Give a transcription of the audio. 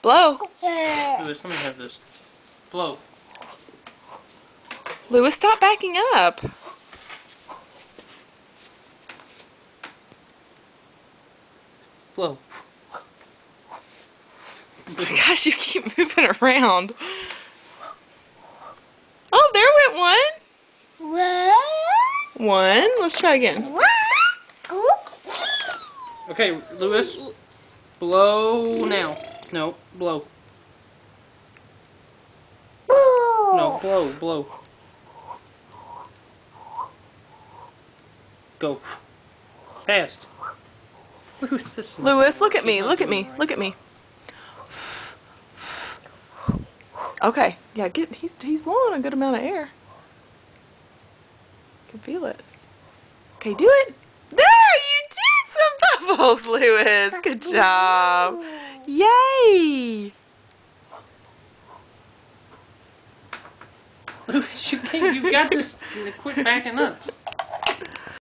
Blow. Lewis, let me have this. Blow. Lewis, stop backing up. Blow. Gosh, you keep moving around. Oh, there went one. One. Let's try again. Okay, Lewis. Blow now. No, blow. No, blow, blow. Go. Fast. Lewis, this is not Lewis, gonna look work. at me. He's not Look at doing me. it right. Look at me. Okay. Yeah, he's blowing a good amount of air. Can feel it. Okay, do it. There, you did some bubbles, Lewis. Good job. Yay. Lewis, you got this. Quit backing up.